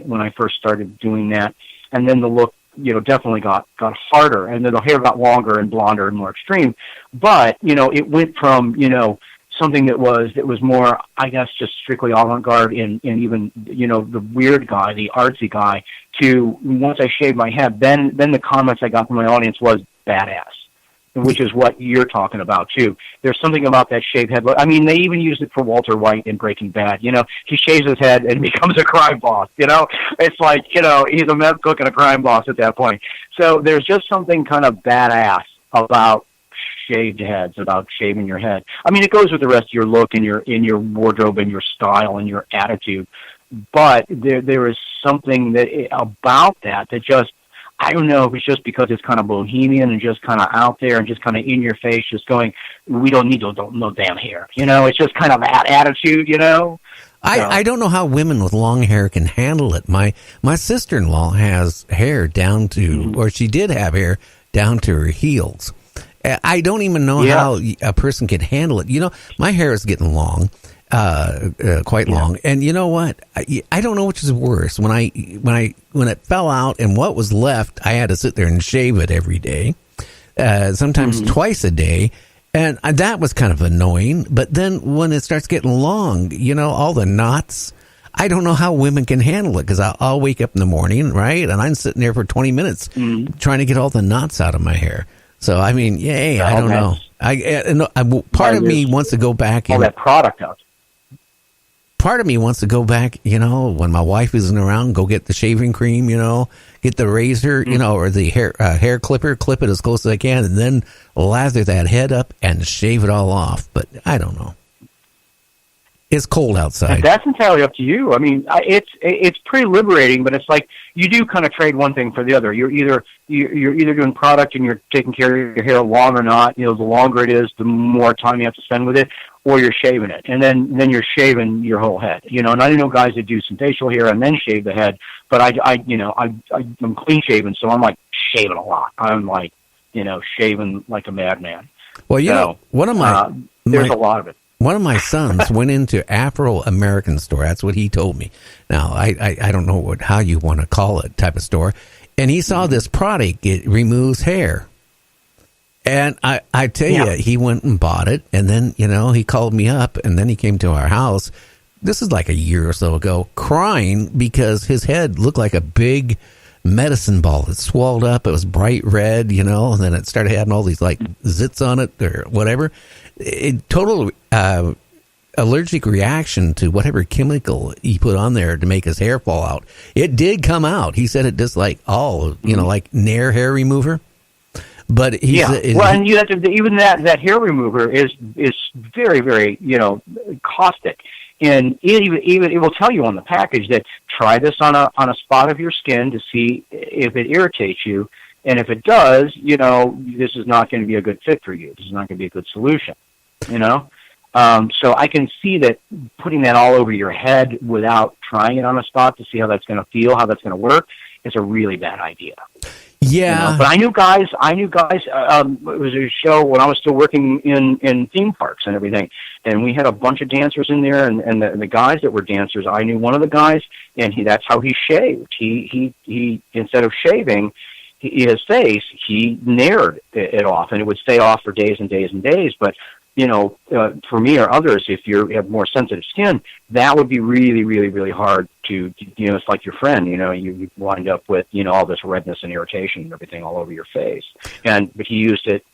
when I first started doing that. And then the look, definitely got harder, and then the hair got longer and blonder and more extreme. But, it went from, something that was more, I guess, just strictly avant-garde and even, the weird guy, the artsy guy, to once I shaved my head, then the comments I got from my audience was badass, which is what you're talking about, too. There's something about that shaved head. I mean, they even used it for Walter White in Breaking Bad. He shaves his head and becomes a crime boss, It's like, he's a meth cook and a crime boss at that point. So there's just something kind of badass about shaved heads, about shaving your head. I mean, it goes with the rest of your look and your wardrobe and your style and your attitude. But there is something about that just, I don't know if it's just because it's kind of bohemian and just kind of out there and just kind of in your face, just going, we don't need no damn hair. It's just kind of that attitude, I don't know how women with long hair can handle it. My sister-in-law has hair down to, or she did have hair down to her heels. I don't even know how a person can handle it. My hair is getting long, quite long, and you know what? I don't know which is worse. When it fell out and what was left, I had to sit there and shave it every day, sometimes twice a day, and that was kind of annoying. But then when it starts getting long, all the knots. I don't know how women can handle it because I'll wake up in the morning, right, and I'm sitting there for 20 minutes trying to get all the knots out of my hair. So, I mean, I don't know. Part of me wants to go back. All that product out. Part of me wants to go back, when my wife isn't around, go get the shaving cream, get the razor, or the hair clipper, clip it as close as I can, and then lather that head up and shave it all off. But I don't know. It's cold outside. And that's entirely up to you. I mean, it's pretty liberating, but it's like you do kind of trade one thing for the other. You're either doing product and you're taking care of your hair long or not. The longer it is, the more time you have to spend with it, or you're shaving it, and then you're shaving your whole head. And I know guys that do some facial hair and then shave the head, but I'm clean shaven, so I'm like shaving a lot. I'm like shaving like a madman. Well, one of my there's a lot of it. One of my sons went into Afro-American store. That's what he told me. Now, I don't know how you want to call it type of store. And he saw this product. It removes hair. And I tell you, he went and bought it. And then, he called me up. And then he came to our house. This is like a year or so ago, crying because his head looked like a big medicine ball. It swelled up. It was bright red, and then it started having all these like zits on it or whatever. Total allergic reaction to whatever chemical he put on there to make his hair fall out. It did come out. He said it just like like Nair hair remover. But and you have to, even that hair remover is very, very caustic, and it will tell you on the package that try this on a spot of your skin to see if it irritates you. And if it does, this is not going to be a good fit for you. This is not going to be a good solution, So I can see that putting that all over your head without trying it on a spot to see how that's going to feel, how that's going to work, is a really bad idea. Yeah. But I knew guys, it was a show when I was still working in theme parks and everything. And we had a bunch of dancers in there, and the guys that were dancers, I knew one of the guys, and that's how he shaved. He instead of shaving his face, he Naired it off, and it would stay off for days and days and days. But for me or others, if you have more sensitive skin, that would be really, really, really hard to it's like your friend, you wind up with all this redness and irritation and everything all over your face. But he used it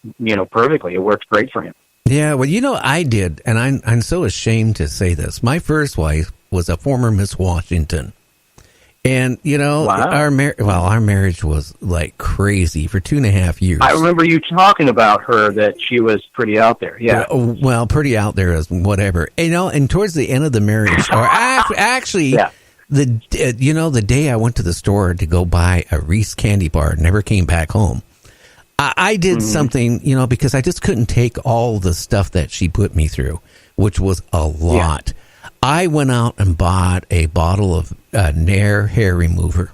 perfectly. It worked great for him. Yeah, well, I did, and I'm so ashamed to say this. My first wife was a former Miss Washington. And, wow. our marriage was like crazy for 2.5 years. I remember you talking about her, that she was pretty out there. Yeah. Well, pretty out there is whatever. And towards the end of the marriage, or actually, the day I went to the store to go buy a Reese candy bar, never came back home. I did something, because I just couldn't take all the stuff that she put me through, which was a lot. Yeah. I went out and bought a bottle of Nair hair remover.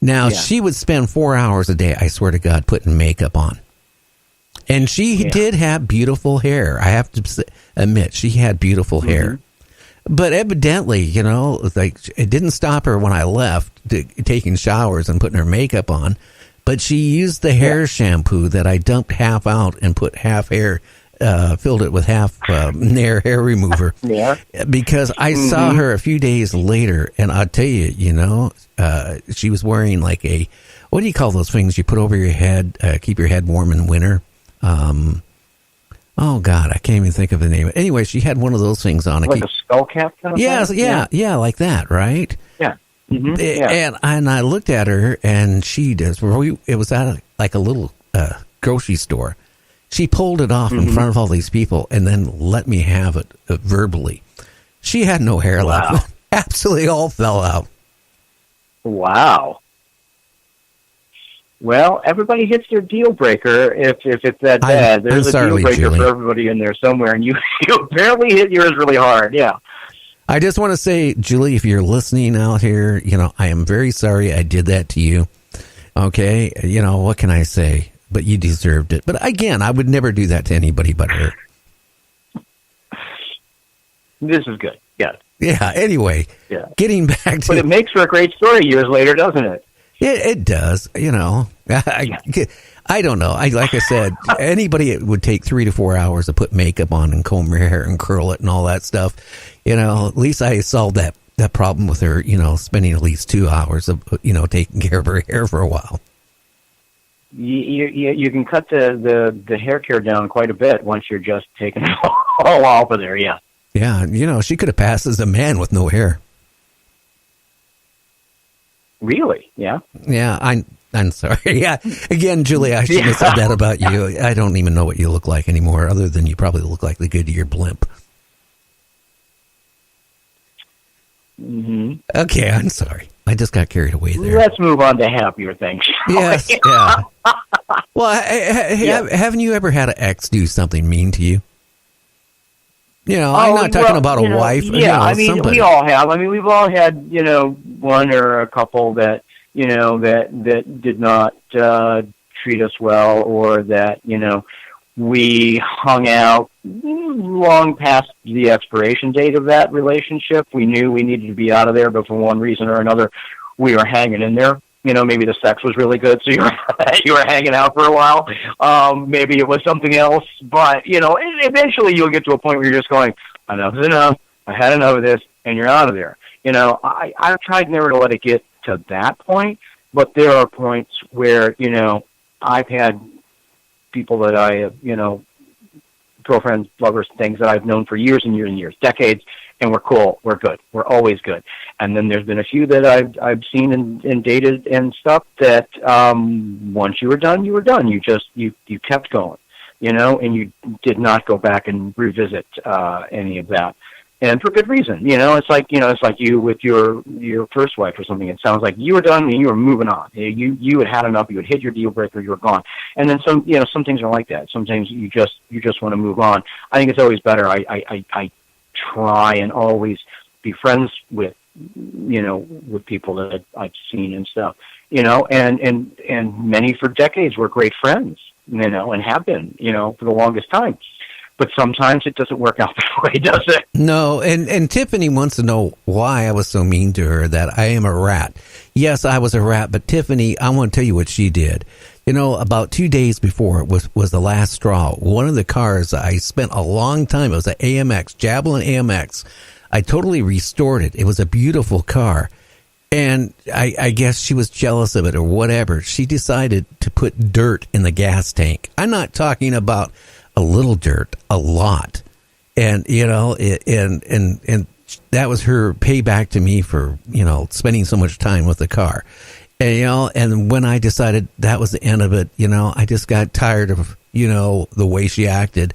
Now, she would spend 4 hours a day, I swear to God, putting makeup on. And she did have beautiful hair. I have to admit, she had beautiful hair. But evidently, like it didn't stop her when I left taking showers and putting her makeup on. But she used the hair shampoo that I dumped half out and put half hair, filled it with half Nair hair remover. Yeah. Because I saw her a few days later, and I'll tell you, she was wearing like what do you call those things you put over your head, keep your head warm in winter? Oh, God, I can't even think of the name. Anyway, she had one of those things on. Like a skull cap kind of thing? Yeah, like that, right? Yeah. Mm-hmm. Yeah. And I looked at her, and she does. It was at like a little grocery store. She pulled it off in front of all these people, and then let me have it verbally. She had no hair left. Absolutely, all fell out. Wow. Well, everybody hits their deal breaker if it's that bad. There's a deal breaker Julie. for everybody in there somewhere, and you apparently hit yours really hard. Yeah. I just want to say, Julie, if you're listening out here, I am very sorry I did that to you. Okay? What can I say? But you deserved it. But again, I would never do that to anybody but her. This is good. Yeah. Yeah, anyway. Yeah. Getting back to... But it makes for a great story years later, doesn't it? It does, I don't know. Like I said, anybody it would take 3 to 4 hours to put makeup on and comb her hair and curl it and all that stuff. At least I solved that problem with her, spending at least 2 hours of, taking care of her hair for a while. You can cut the hair care down quite a bit once you're just taking it all off of there, yeah. Yeah, she could have passed as a man with no hair. Really? Yeah. Yeah, I'm sorry. Yeah. Again, Julie, I shouldn't have said that about you. I don't even know what you look like anymore, other than you probably look like the Goodyear blimp. Mm-hmm. Okay, I'm sorry. I just got carried away there. Let's move on to happier things. Yes, yeah. Well, haven't you ever had an ex do something mean to you? I'm not talking about a wife. Yeah, somebody. We all have. We've all had, one or a couple that, that did not treat us well, or that, we hung out long past the expiration date of that relationship. We knew we needed to be out of there, but for one reason or another, we were hanging in there. Maybe the sex was really good, so you were hanging out for a while. Maybe it was something else, but eventually you'll get to a point where you're just going, "Enough is enough. I had enough of this," and you're out of there. I've tried never to let it get to that point, but there are points where I've had people that I have, girlfriends, lovers, things that I've known for years and years and years, decades, and we're cool, we're good, we're always good. And then there's been a few that I've seen and dated and stuff that once you were done, you were done. You kept going, and you did not go back and revisit any of that. And for good reason, it's like you with your first wife or something. It sounds like you were done and you were moving on. You had enough. You had hit your deal breaker. You were gone. And then some things are like that. Sometimes you just want to move on. I think it's always better. I try and always be friends with people that I've seen and stuff. And many for decades were great friends. And have been for the longest time. But sometimes it doesn't work out that way, does it? No, and Tiffany wants to know why I was so mean to her, that I am a rat. Yes, I was a rat, but Tiffany, I want to tell you what she did. About 2 days before was the last straw. One of the cars, I spent a long time, it was an AMX, Javelin AMX. I totally restored it. It was a beautiful car. And I guess she was jealous of it or whatever. She decided to put dirt in the gas tank. I'm not talking about a little dirt, a lot. And, and that was her payback to me for, spending so much time with the car. And, and when I decided that was the end of it, I just got tired of, the way she acted.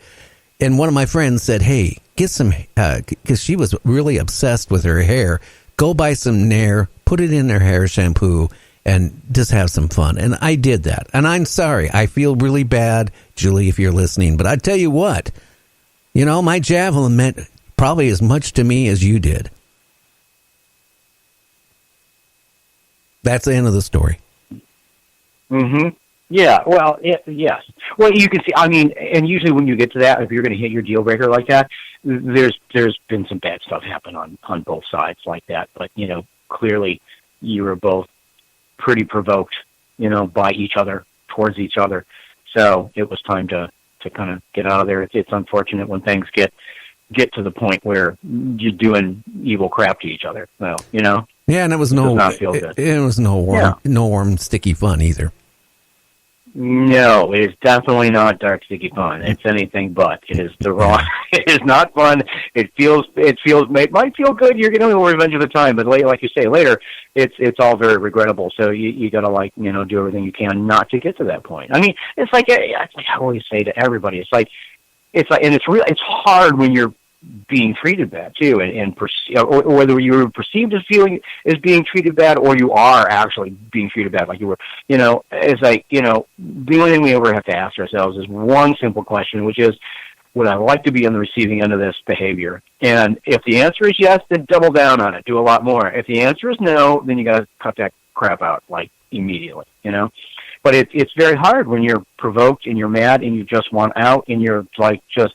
And one of my friends said, "Hey, get some, because she was really obsessed with her hair, go buy some Nair, put it in her hair shampoo, and just have some fun." And I did that. And I'm sorry. I feel really bad, Julie, if you're listening. But I tell you what, my Javelin meant probably as much to me as you did. That's the end of the story. Mm-hmm. Yeah, well, yes. Well, you can see. I mean, and usually when you get to that, if you're going to hit your deal breaker like that, there's been some bad stuff happen on both sides like that. But clearly, you were both pretty provoked, by each other, towards each other. So it was time to kind of get out of there. It's unfortunate when things get to the point where you're doing evil crap to each other. Well, Yeah, and it was it was no warm, sticky fun either. No, it is definitely not dark, sticky fun. It's anything but. It is the wrong. It is not fun. It might feel good. You're getting a little revenge of the time, but later, like you say, later, it's all very regrettable. So you got to do everything you can not to get to that point. I mean, it's like I always say to everybody, and it's hard when you're being treated bad too, or whether you're perceived as being treated bad, or you are actually being treated bad, like you were. It's like the only thing we ever have to ask ourselves is one simple question, which is, would I like to be on the receiving end of this behavior? And if the answer is yes, then double down on it, do a lot more. If the answer is no, then you got to cut that crap out immediately. But it's very hard when you're provoked and you're mad and you just want out and you're just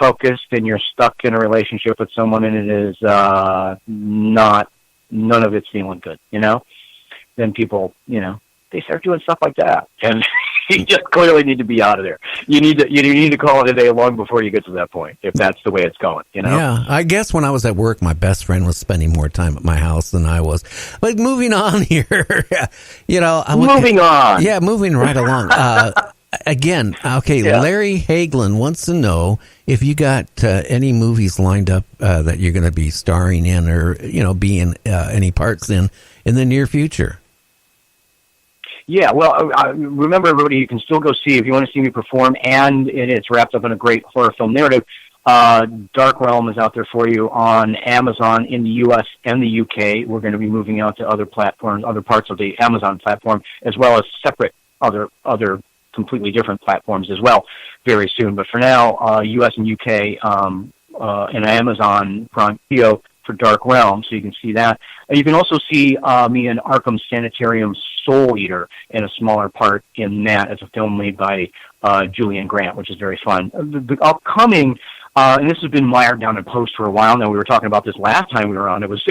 focused and you're stuck in a relationship with someone and it is none of it's feeling good, then people, they start doing stuff like that. And you just clearly need to be out of there. You need to call it a day long before you get to that point, if that's the way it's going, Yeah, I guess when I was at work, my best friend was spending more time at my house than I was. But moving on here, moving on. Yeah, moving right along. Again, okay, yeah. Larry Hagelin wants to know if you got any movies lined up that you're going to be starring in or, be in any parts in the near future. Yeah, well, remember, everybody, you can still go see, if you want to see me perform, and it's wrapped up in a great horror film narrative, Dark Realm is out there for you on Amazon in the U.S. and the U.K. We're going to be moving out to other platforms, other parts of the Amazon platform, as well as separate other completely different platforms as well very soon. But for now, U.S. and U.K. And Amazon Prime Video for Dark Realm, so you can see that. And you can also see me in Arkham Sanitarium Soul Eater in a smaller part in that as a film made by Julian Grant, which is very fun. The upcoming, and this has been mired down in post for a while now. We were talking about this last time we were on. It was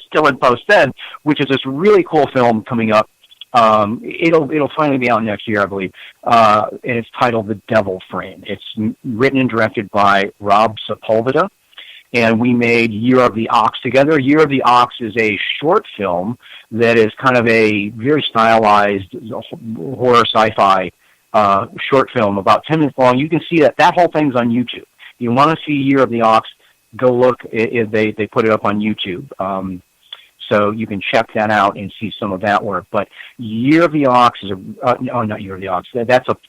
still in post then, which is this really cool film coming up. It'll finally be out next year, I believe, and it's titled The Devil Frame. It's written and directed by Rob Sepulveda, and we made Year of the Ox together. Year of the Ox is a short film that is kind of a very stylized horror sci-fi short film, about 10 minutes long. You can see that whole thing's on YouTube. If you want to see Year of the Ox, go look. They put it up on YouTube. So you can check that out and see some of that work. But Year of the Ox is not Year of the Ox. That's up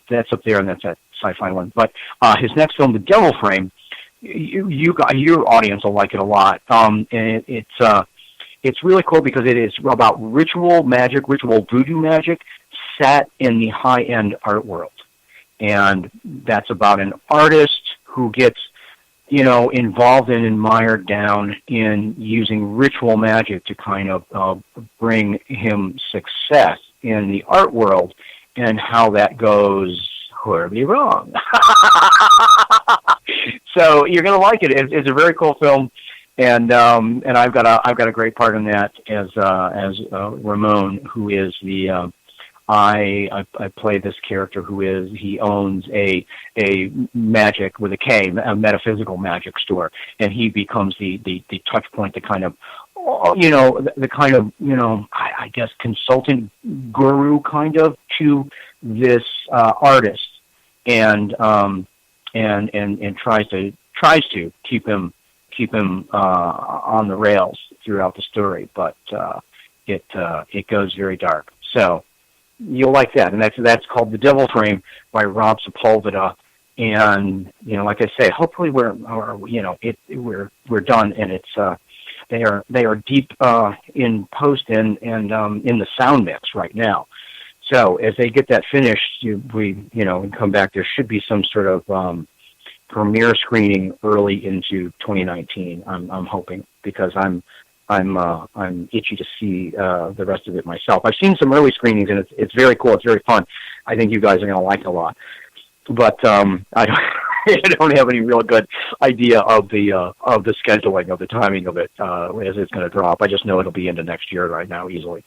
there, and that's that sci-fi one. But his next film, The Devil Frame, your audience will like it a lot. And it's really cool because it is about ritual voodoo magic set in the high-end art world. And that's about an artist who gets involved and mired down in using ritual magic to kind of bring him success in the art world, and how that goes horribly wrong. So you're going to like it. It's a very cool film, and I've got a great part in that as Ramon, who is the I play this character he owns a magic with a K, a metaphysical magic store, and he becomes the touch point, the kind of I guess consultant guru kind of to this artist, and tries to keep him on the rails throughout the story, but it goes very dark. So you'll like that, and that's called The Devil Frame by Rob Sepulveda. And like I say, hopefully we're done, and it's they are deep in post and in the sound mix right now. So as they get that finished, we come back. There should be some sort of premiere screening early into 2019. I'm hoping, because I'm itchy to see the rest of it myself. I've seen some early screenings, and it's very cool. It's very fun. I think you guys are going to like it a lot. but I I don't have any real good idea of the scheduling, of the timing of it, as it's going to drop. I just know it'll be into next year right now, easily.